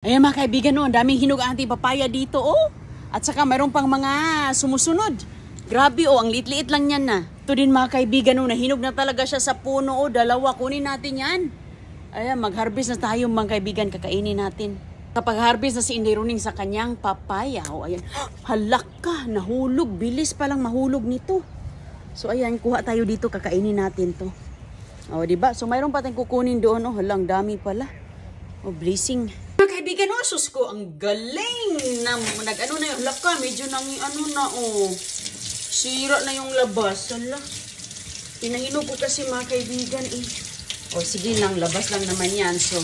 Ayan mga kaibigan, oh, ang daming hinog ang ating papaya dito, oh. At saka mayroon pang mga sumusunod. Grabe, oh, ang liit-liit lang yan na. Ito din mga kaibigan, oh, nahinog na talaga siya sa puno, oh. Dalawa, kunin natin yan. Ayan, mag-harvest na tayo mga kaibigan, kakainin natin. Kapag harvest na si Inday Runing sa kanyang papaya, oh, ayan. Halak ka, nahulog, bilis palang mahulog nito. So ayan, kuha tayo dito, kakainin natin to. Oh, diba? So mayroon pa tayong kukunin doon, oh, halang dami pala. Oh, blessing. Mga kaibigan, oh, sus ko, ang galing na nag-ano na yung laka, medyo nang ano na, oh, sira na yung labas. Hala, pinahinog ko kasi mga kaibigan, eh. Oh, sige lang, labas lang naman yan. So,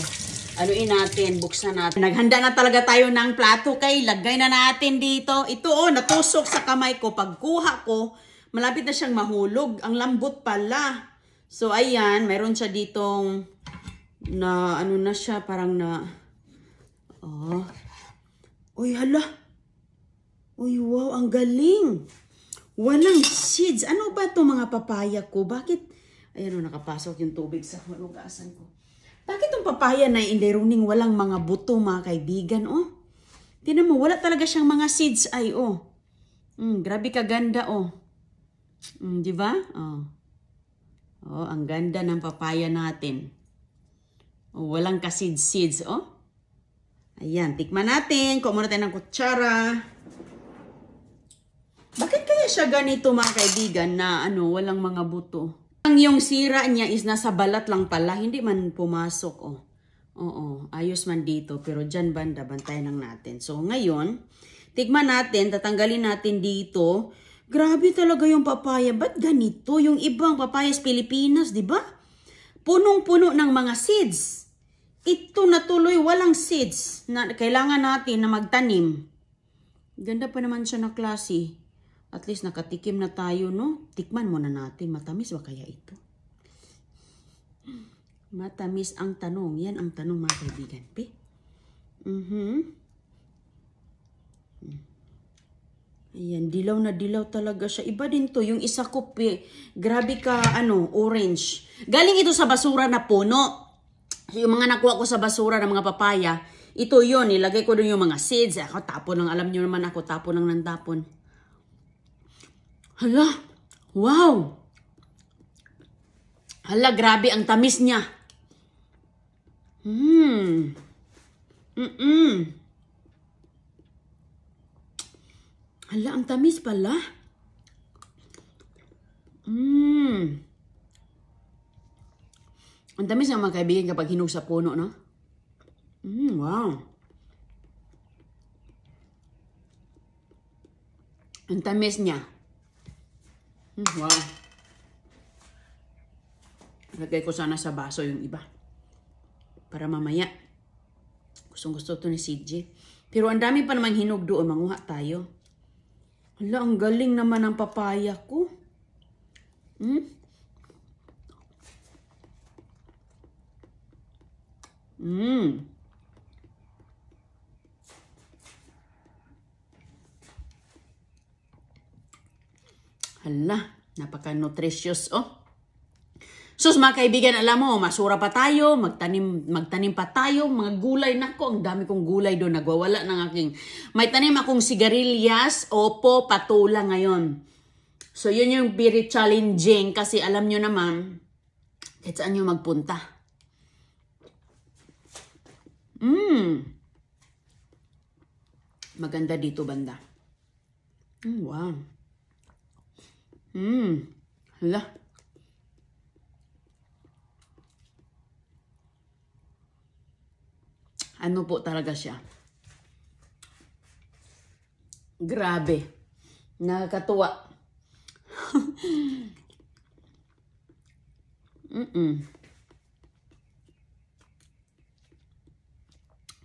anuin natin, buksan natin. Naghanda na talaga tayo ng plato, kay lagay na natin dito. Ito, oh, natusok sa kamay ko. Pagkuha ko, malapit na siyang mahulog. Ang lambot pala. So, ayan, mayroon siya ditong na ano na siya, parang na oh. Uy, hala. Uy, wow, ang galing. Walang seeds. Ano ba ito mga papaya ko? Bakit? Ayan o, nakapasok yung tubig sa manugasan ko. Bakit itong papaya na Inday Runing walang mga buto mga kaibigan, oh? Tingnan mo, wala talaga siyang mga seeds ay, oh. Grabe kaganda, oh. Di ba? Oh. Oh, ang ganda ng papaya natin. Oh, walang ka-seeds, oh. Ayan, tikman natin. Kuha muna tayo ng kutsara. Bakit kaya siya ganito mga kaibigan na ano, walang mga buto? Ang yung sira niya is nasa balat lang pala. Hindi man pumasok, oh. Oo, ayos man dito. Pero dyan banda, bantayan lang natin. So ngayon, tikman natin, tatanggalin natin dito. Grabe talaga yung papaya. Ba't ganito? Yung ibang papayas Pilipinas, di ba? Punong-puno ng mga seeds. Ito na tuloy walang seeds na kailangan natin na magtanim. Ganda pa naman siya na klase. At least nakatikim na tayo, no? Tikman muna natin. Matamis ba kaya ito? Matamis ang tanong. Yan ang tanong mga kaibigan. Ayan, dilaw na dilaw talaga siya. Iba din to. Yung isa ko, grabe ka, ano, orange. Galing ito sa basura na puno. Yung mga nakuha ko sa basura ng mga papaya, ito yon, nilagay ko doon yung mga seeds. Ako tapon lang, alam nyo naman ako, tapon lang ng tapon. Hala, wow! Hala, grabe ang tamis niya. Hala, ang tamis pala. Ang tamis ng mga kaibigan kapag hinog sa puno, no? Wow. Ang tamis niya. Wow. Lagay ko sana sa baso yung iba. Para mamaya. Gustong-gusto to ni CJ. Pero ang dami pa namang hinog doon. Manguha tayo. Hala, ang galing naman ng papaya ko. Hala, napaka-nutritious, oh. Sus, mga kaibigan, alam mo, masura pa tayo, magtanim pa tayo, mga gulay. Nako, ang dami kong gulay doon, nagwawala ng aking. May tanim akong sigarilyas, opo, patula ngayon. So, yun yung very challenging kasi alam nyo naman, kahit saan nyo magpunta. Maganda dito, banda. Wow. Hala. Ano po talaga siya? Grabe. Nakakatuwa.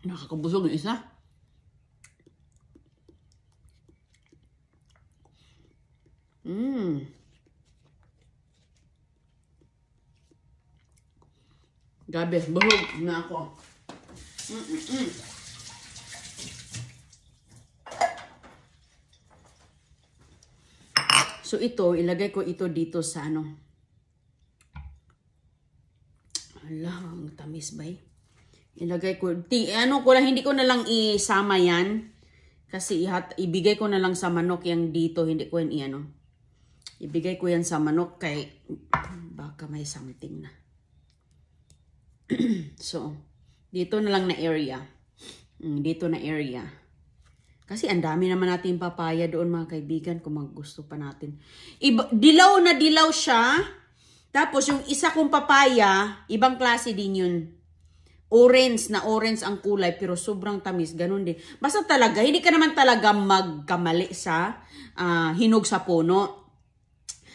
Nakakabusog yung isa. Grabe, bahog na ako. So ito, ilagay ko ito dito sa ano. Hala, ang tamis ba eh. Ilagay ko. Ano ko lang, hindi ko na lang isama yan. Kasi ibigay ko na lang sa manok yung dito. Hindi ko yan ibigay ko yan sa manok kay baka may something na. So, dito na lang na area. Dito na area. Kasi ang dami naman natin papaya doon mga kaibigan kung gusto pa natin. Dilaw na dilaw siya. Tapos yung isa kong papaya, ibang klase din yun. Orange na orange ang kulay pero sobrang tamis. Ganun din. Basta talaga, hindi ka naman talaga magkamali sa hinog sa puno.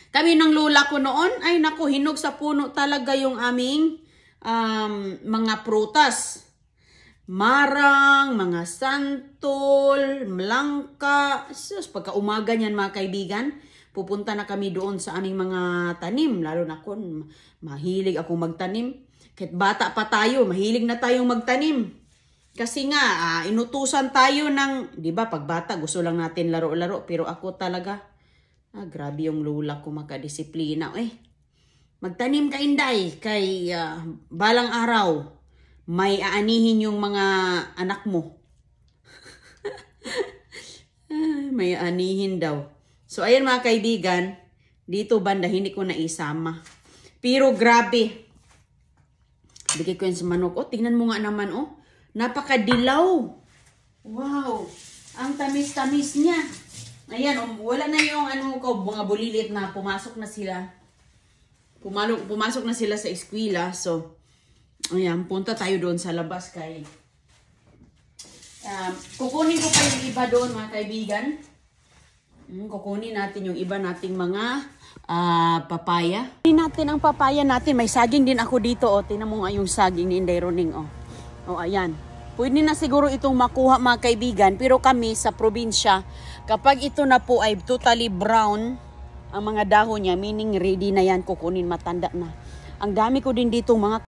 Kami ng lula ko noon, ay naku, hinog sa puno talaga yung aming mga prutas. Marang, mga santol, malangka. Pagka umaga niyan mga kaibigan, pupunta na kami doon sa aming mga tanim. Lalo na ako, mahilig akong magtanim. Kahit bata pa tayo, mahilig na tayong magtanim. Kasi nga, inutusan tayo ng, di ba, pag bata, gusto lang natin laro-laro. Pero ako talaga, grabe yung lula ko makadisiplina. Magtanim ka, Inday, kay balang araw, may aanihin yung mga anak mo. May aanihin daw. So, ayan mga kaibigan, dito banda, hindi ko na isama. Pero grabe. Bigay ko yan sa manok. Tingnan mo nga naman, napakadilaw. Wow. Ang tamis-tamis niya. Ayan, wala na yung mga bulilit na pumasok na sila. Pumasok na sila sa eskwela. So, ayan, punta tayo doon sa labas kay kukunin ko pa yung iba doon mga kaibigan. Kukunin natin yung iba nating mga papaya. Kukunin natin ang papaya natin. May saging din ako dito. Tingnan mo nga yung saging ni Inday Roning. Ayan. Pwede na siguro itong makuha mga kaibigan. Pero kami sa probinsya, kapag ito na po ay totally brown ang mga dahon niya, meaning ready na yan, kukunin, matanda na. Ang dami ko din dito mga